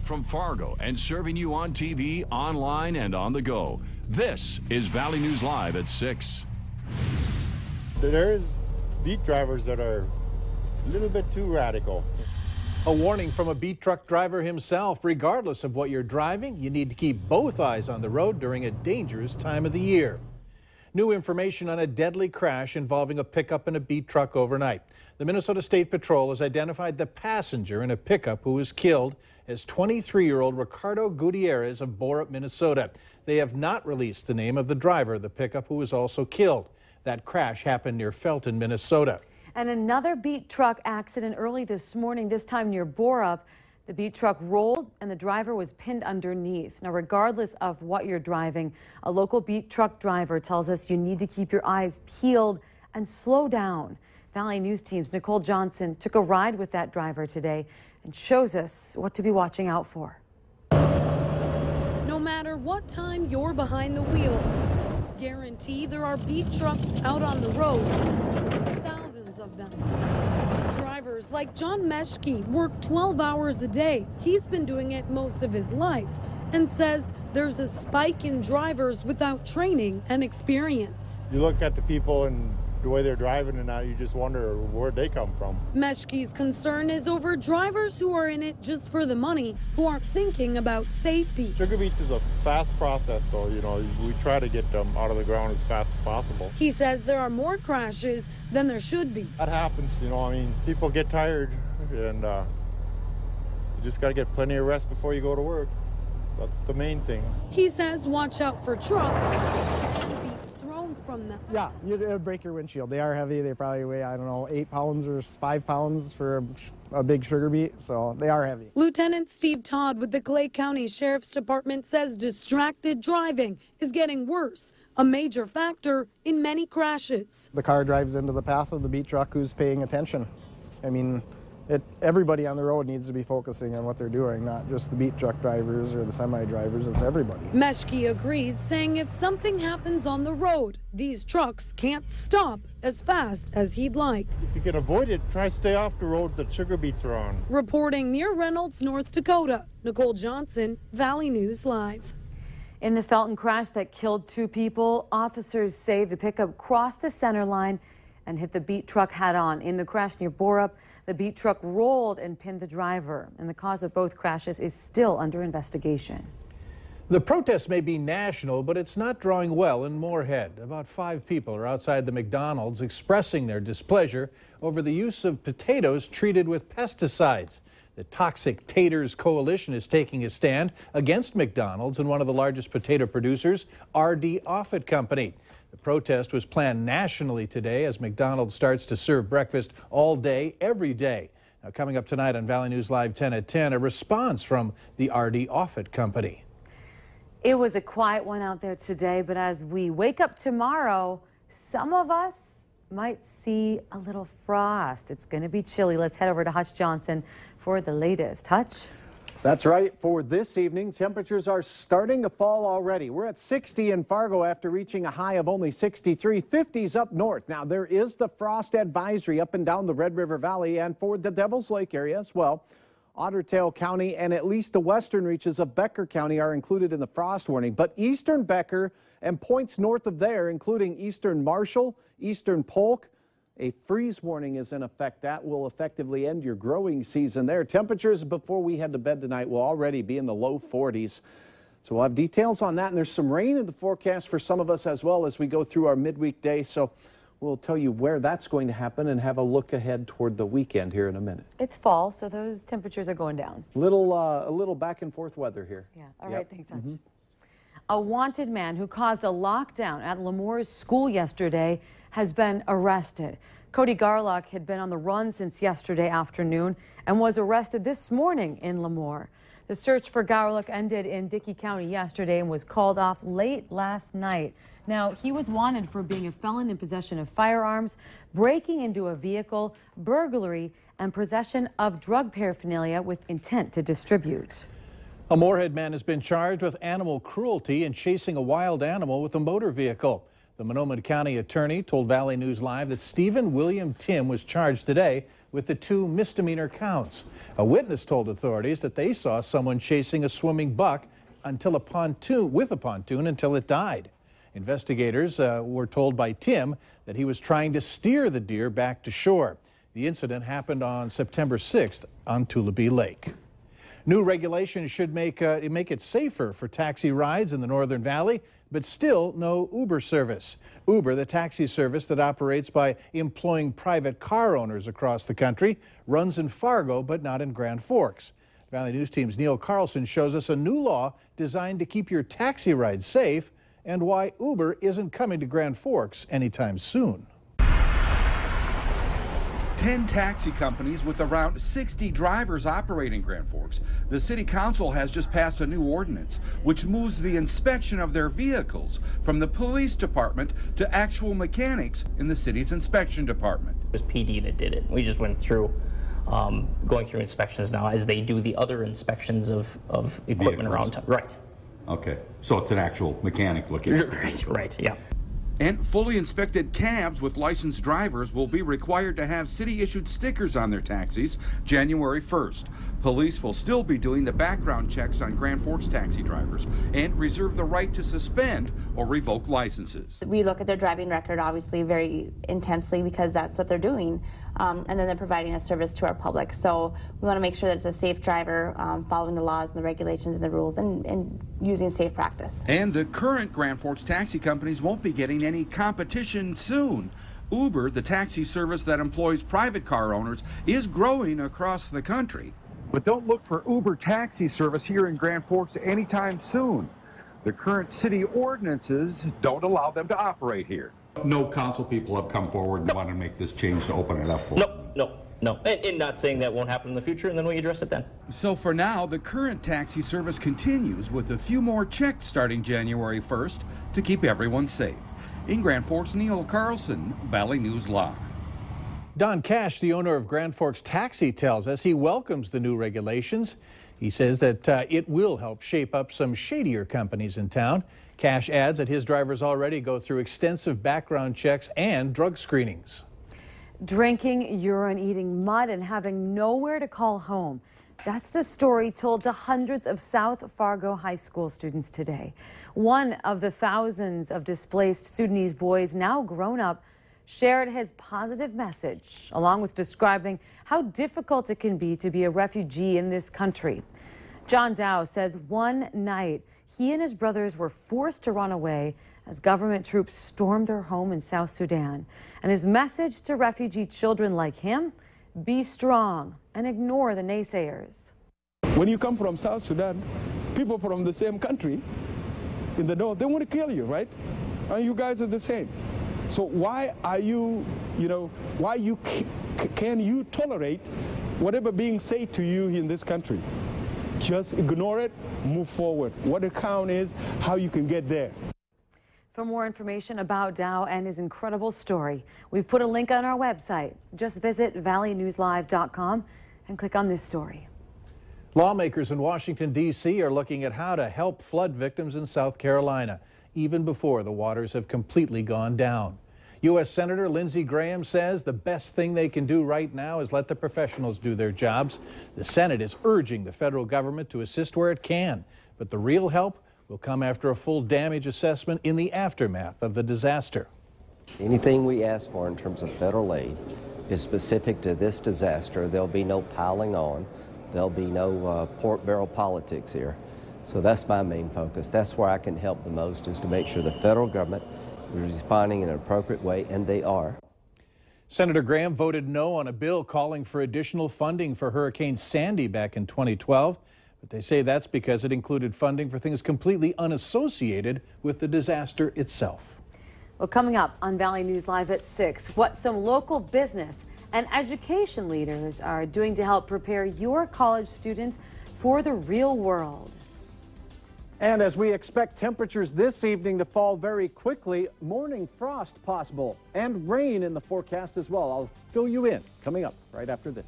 from Fargo and serving you on TV, online, and on the go. This is Valley News Live at 6. There's beat drivers that are a little bit too radical. A warning from a beat truck driver himself. Regardless of what you're driving, you need to keep both eyes on the road during a dangerous time of the year. New information on a deadly crash involving a pickup and a beat truck overnight. The Minnesota State Patrol has identified the passenger in a pickup who was killed as 23-year-old Ricardo Gutierrez of Borup, Minnesota. They have not released the name of the driver of the pickup who was also killed. That crash happened near Felton, Minnesota. And another beat truck accident early this morning, this time near Borup. The beat truck rolled and the driver was pinned underneath. Now, regardless of what you're driving, a local beat truck driver tells us you need to keep your eyes peeled and slow down. Valley News Team's Nicole Johnson took a ride with that driver today and shows us what to be watching out for. No matter what time you're behind the wheel, guarantee there are beat trucks out on the road. Thousands of them. Drivers like John Meschke work 12 hours a day. He's been doing it most of his life and says there's a spike in drivers without training and experience. You look at the people and the way they're driving and now you just wonder where'd they come from. Meschke's concern is over drivers who are in it just for the money, who aren't thinking about safety. Sugar beets is a fast process though, you know, we try to get them out of the ground as fast as possible. He says there are more crashes than there should be. That happens, you know, I mean, people get tired and you just got to get plenty of rest before you go to work. That's the main thing. He says watch out for trucks and beets thrown from them. Yeah, it'll break your windshield. They are heavy. They probably weigh, I don't know, 8 pounds or 5 pounds for a big sugar beet, so they are heavy. Lieutenant Steve Todd with the Clay County Sheriff's Department says distracted driving is getting worse, a major factor in many crashes. The car drives into the path of the beat truck who's paying attention. I mean, everybody on the road needs to be focusing on what they're doing, not just the beat truck drivers or the semi drivers, it's everybody. Meschke agrees, saying if something happens on the road, these trucks can't stop as fast as he'd like. If you can avoid it, try stay off the roads that sugar beets are on. Reporting near Reynolds, North Dakota, Nicole Johnson, Valley News Live. In the Felton crash that killed 2 people, officers say the pickup crossed the center line and hit the beat truck head-on. In the crash near Borup, the beat truck rolled and pinned the driver, and the cause of both crashes is still under investigation. The protest may be national, but it's not drawing well in Moorhead. About 5 people are outside the McDonald's expressing their displeasure over the use of potatoes treated with pesticides. The Toxic Taters Coalition is taking a stand against McDonald's and one of the largest potato producers, R.D. Offutt Company. The protest was planned nationally today as McDonald's starts to serve breakfast all day, every day. Now, coming up tonight on Valley News Live 10 at 10, a response from the R.D. Offutt Company. It was a quiet one out there today, but as we wake up tomorrow, some of us might see a little frost. It's going to be chilly. Let's head over to Hutch Johnson for the latest. Hutch? That's right. For this evening, temperatures are starting to fall already. We're at 60 in Fargo after reaching a high of only 63. 50s up north. Now, there is the frost advisory up and down the Red River Valley and for the Devil's Lake area as well. Otter Tail County and at least the western reaches of Becker County are included in the frost warning. But eastern Becker and points north of there, including eastern Marshall, eastern Polk, a freeze warning is in effect. That will effectively end your growing season there. Temperatures before we head to bed tonight will already be in the low 40s. So we'll have details on that. And there's some rain in the forecast for some of us as well as we go through our midweek day. So we'll tell you where that's going to happen and have a look ahead toward the weekend here in a minute. It's fall, so those temperatures are going down. A little back and forth weather here. Yeah. All right. Thanks, Hutch. A wanted man who caused a lockdown at Lemore's school yesterday has been arrested. Cody Garlock had been on the run since yesterday afternoon and was arrested this morning in Lemoore. The search for Garlock ended in Dickey County yesterday and was called off late last night. Now, he was wanted for being a felon in possession of firearms, breaking into a vehicle, burglary, and possession of drug paraphernalia with intent to distribute. A Moorhead man has been charged with animal cruelty and chasing a wild animal with a motor vehicle. The Monoma County attorney told Valley News Live that Stephen William Tim was charged today with the 2 misdemeanor counts. A witness told authorities that they saw someone chasing a swimming buck with a pontoon until it died. Investigators were told by Tim that he was trying to steer the deer back to shore. The incident happened on September 6th on Tullabee Lake. New regulations should make it safer for taxi rides in the Northern Valley, but still no Uber service. Uber, the taxi service that operates by employing private car owners across the country, runs in Fargo but not in Grand Forks. Valley News Team's Neil Carlson shows us a new law designed to keep your taxi ride safe and why Uber isn't coming to Grand Forks anytime soon. 10 taxi companies with around 60 drivers operate in Grand Forks. The City Council has just passed a new ordinance which moves the inspection of their vehicles from the police department to actual mechanics in the city's inspection department. It was PD that did it. We just went through going through inspections now as they do the other inspections of equipment vehicles around town. Right. Okay, so it's an actual mechanic looking at it. Right, yeah. And fully inspected cabs with licensed drivers will be required to have city-issued stickers on their taxis January 1st. Police will still be doing the background checks on Grand Forks taxi drivers and reserve the right to suspend or revoke licenses. We look at their driving record obviously very intensely because that's what they're doing, and then they're providing a service to our public. So we want to make sure that it's a safe driver, following the laws and the regulations and the rules and using safe practice. And the current Grand Forks taxi companies won't be getting any competition soon. Uber, the taxi service that employs private car owners, is growing across the country. But don't look for Uber taxi service here in Grand Forks anytime soon. The current city ordinances don't allow them to operate here. No council people have come forward and want to make this change to open it up for them. No. And not saying that won't happen in the future, and then we address it then. So for now, the current taxi service continues with a few more checks starting January 1st to keep everyone safe. In Grand Forks, Neil Carlson, Valley News Live. Don Cash, the owner of Grand Forks Taxi, tells us he welcomes the new regulations. He says that it will help shape up some shadier companies in town. Cash adds that his drivers already go through extensive background checks and drug screenings. Drinking urine, eating mud, and having nowhere to call home. That's the story told to hundreds of South Fargo High School students today. One of the thousands of displaced Sudanese boys, now grown up, shared his positive message, along with describing how difficult it can be to be a refugee in this country. John Dow says one night he and his brothers were forced to run away as government troops stormed their home in South Sudan. And his message to refugee children like him: be strong and ignore the naysayers. When you come from South Sudan, people from the same country in the north, they want to kill you, right? And you guys are the same. So why are you, can you tolerate whatever being said to you in this country? Just ignore it, move forward. What the count is, how you can get there. For more information about Dow and his incredible story, we've put a link on our website. Just visit valleynewslive.com and click on this story. Lawmakers in Washington, D.C. are looking at how to help flood victims in South Carolina, even before the waters have completely gone down. U.S. Senator Lindsey Graham says the best thing they can do right now is let the professionals do their jobs. The Senate is urging the federal government to assist where it can, but the real help will come after a full damage assessment in the aftermath of the disaster. Anything we ask for in terms of federal aid is specific to this disaster. There'll be no piling on. There'll be no pork barrel politics here. So that's my main focus. That's where I can help the most, is to make sure the federal government is responding in an appropriate way, and they are. Senator Graham voted no on a bill calling for additional funding for Hurricane Sandy back in 2012, but they say that's because it included funding for things completely unassociated with the disaster itself. Well, coming up on Valley News Live at 6, what some local business and education leaders are doing to help prepare your college students for the real world. And as we expect temperatures this evening to fall very quickly, morning frost possible and rain in the forecast as well. I'll fill you in coming up right after this.